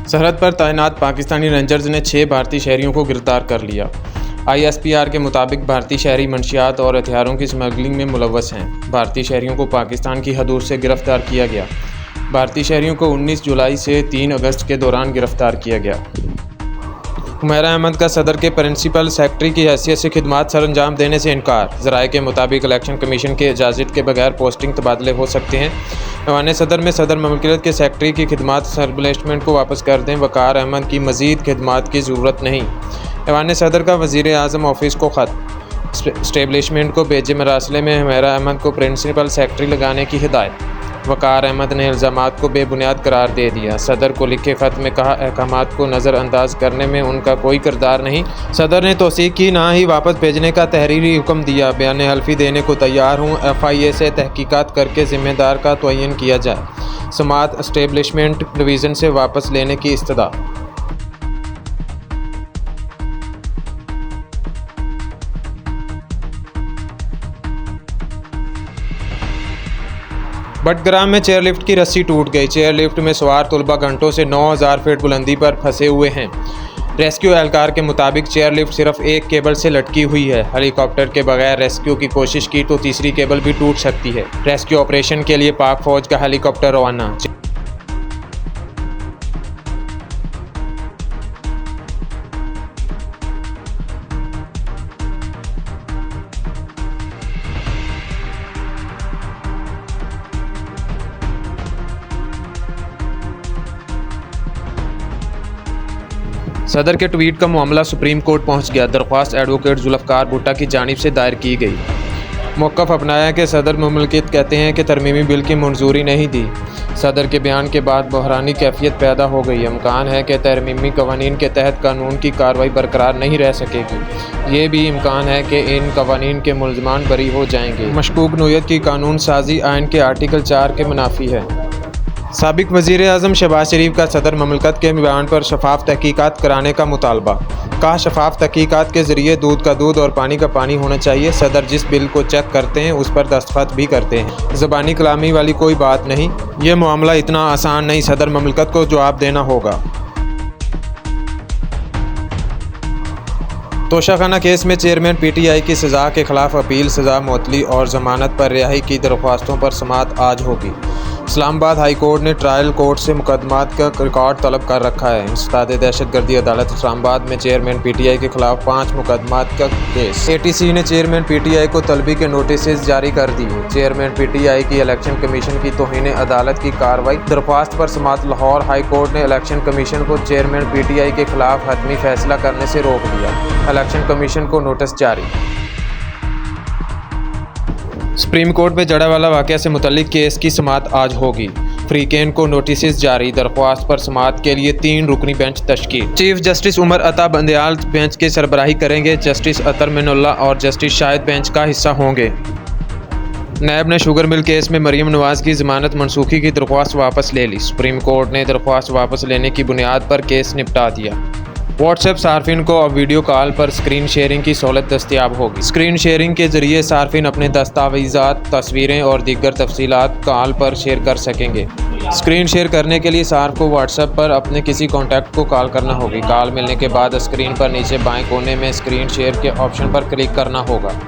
सरहद पर तैनात पाकिस्तानी रेंजर्स ने 6 भारतीय शहरियों को गिरफ्तार कर लिया। ISPR के मुताबिक भारतीय शहरी मंशियात और हथियारों की स्मगलिंग में मुलव्वस हैं। भारतीय शहरियों को पाकिस्तान की हदूद से गिरफ्तार किया गया। भारतीय शहरियों को 19 जुलाई से 3 अगस्त के दौरान गिरफ्तार किया गया। हुमैरा अहमद का सदर के प्रिंसिपल सेक्रेटरी की हैसियत से खिदमात सर अंजाम देने से इनकार। ज़राए के मुताबिक इलेक्शन कमीशन के इजाज़त के बगैर पोस्टिंग तबादले हो सकते हैं। ऐवान सदर में सदर ममलिकत के सेक्रेटरी की खिदमात सरबलेशमेंट को वापस कर दें। वक़ार अहमद की मज़ीद खिदमात की ज़रूरत नहीं। ऐवान सदर का वज़ीर आज़म ऑफिस को ख़त। स्टेबलिशमेंट को भेजे मरासले में हुमैरा अहमद को प्रिंसिपल सेक्रेटरी लगाने की हिदायत। वक़ार अहमद ने इल्ज़ामात को बेबुनियाद करार दे दिया। सदर को लिखे ख़त में कहा, अहकामात को नज़रअंदाज करने में उनका कोई किरदार नहीं। सदर ने तौसीक़ की, ना ही वापस भेजने का तहरीरी हुक्म दिया। बयान हल्फी देने को तैयार हूँ। FIA से तहकीकात करके ज़िम्मेदार का तयन किया जाए। समात एस्टेब्लिशमेंट डिवीज़न से वापस लेने की इस्तदा। बटग्राम में चेयरलिफ्ट की रस्सी टूट गई। चेयरलिफ्ट में सवार तलबा घंटों से 9000 फीट बुलंदी पर फंसे हुए हैं। रेस्क्यू एहलकार के मुताबिक चेयरलिफ्ट सिर्फ एक केबल से लटकी हुई है। हेलीकॉप्टर के बगैर रेस्क्यू की कोशिश की तो तीसरी केबल भी टूट सकती है। रेस्क्यू ऑपरेशन के लिए पाक फौज का हेलीकॉप्टर रवाना। सदर के ट्वीट का मामला सुप्रीम कोर्ट पहुंच गया। दरख्वास्त एडवोकेट जुल्फ़िकार भुट्टो की जानिब से दायर की गई। मौक़िफ़ अपनाया कि सदर ममलिकत कहते हैं कि तरमीमी बिल की मंजूरी नहीं दी। सदर के बयान के बाद बहरानी कैफियत पैदा हो गई। इम्कान है कि तरमीमी कवानीन के तहत कानून की कार्रवाई बरकरार नहीं रह सकेगी। ये भी इम्कान है कि इन कवानीन के मुल्ज़मान बरी हो जाएंगे। मशकूक नोयत की कानून साजी आइन के आर्टिकल 4 के मुनाफी है। साबिक वज़ीर आज़म शहबाज शरीफ का सदर ममलिकत के बयान पर शफाफ तहकीकात कराने का मुतालबा। कहा, शफाफ तहकीकात के ज़रिए दूध का दूध और पानी का पानी होना चाहिए। सदर जिस बिल को चेक करते हैं उस पर दस्तखत भी करते हैं। ज़बानी कलामी वाली कोई बात नहीं। ये मामला इतना आसान नहीं। सदर ममलिकत को जवाब देना होगा। तोशाखाना केस में चेयरमैन PTI की सज़ा के खिलाफ अपील, सज़ा मुअत्तली और ज़मानत पर रिहाई की दरख्वास्तों पर समाअत आज होगी। इस्लामाबाद हाई कोर्ट ने ट्रायल कोर्ट से मुकदमात का रिकॉर्ड तलब कर रखा है। इंसदाद दहशतगर्दी अदालत इस्लामाबाद में चेयरमैन PTI के खिलाफ 5 मुकदमात का केस। ATC ने चेयरमैन PTI को तलबी के नोटिस जारी कर दिए। चेयरमैन PTI की इलेक्शन कमीशन की तौहीन अदालत की कार्रवाई। दरख्वास्त पर समाअत। लाहौर हाई कोर्ट ने इलेक्शन कमीशन को चेयरमैन PTI के खिलाफ हतमी फैसला करने से रोक दिया। इलेक्शन कमीशन को नोटिस जारी। सुप्रीम कोर्ट में जड़ावाला वाक़या से मुतल्लिक केस की समाअत आज होगी। फ्रीकेन को नोटिस जारी। दरख्वास्त पर समाअत के लिए 3 रुकनी bench तश्कील। Chief justice Umar Ata Bandial bench की सरबराही करेंगे। जस्टिस अतर मिनुल्लाह और जस्टिस शाहिद बेंच का हिस्सा होंगे। नैब ने शुगर मिल केस में मरीम नवाज़ की ज़मानत मनसूखी की दरख्वास्त वापस ले ली। सुप्रीम कोर्ट ने दरख्वास्त वापस लेने की बुनियाद पर केस निपटा दिया। व्हाट्सएप सार्फिन को अब वीडियो कॉल पर स्क्रीन शेयरिंग की सहूलत दस्तियाब होगी। स्क्रीन शेयरिंग के ज़रिए सार्फिन अपने दस्तावेज़ात, तस्वीरें और दीगर तफसीलात कॉल पर शेयर कर सकेंगे। स्क्रीन शेयर करने के लिए सार्फ को व्हाट्सएप पर अपने किसी कॉन्टैक्ट को कॉल करना होगी। कॉल मिलने के बाद स्क्रीन पर नीचे बाएं कोने में स्क्रीन शेयर के ऑप्शन पर क्लिक करना होगा।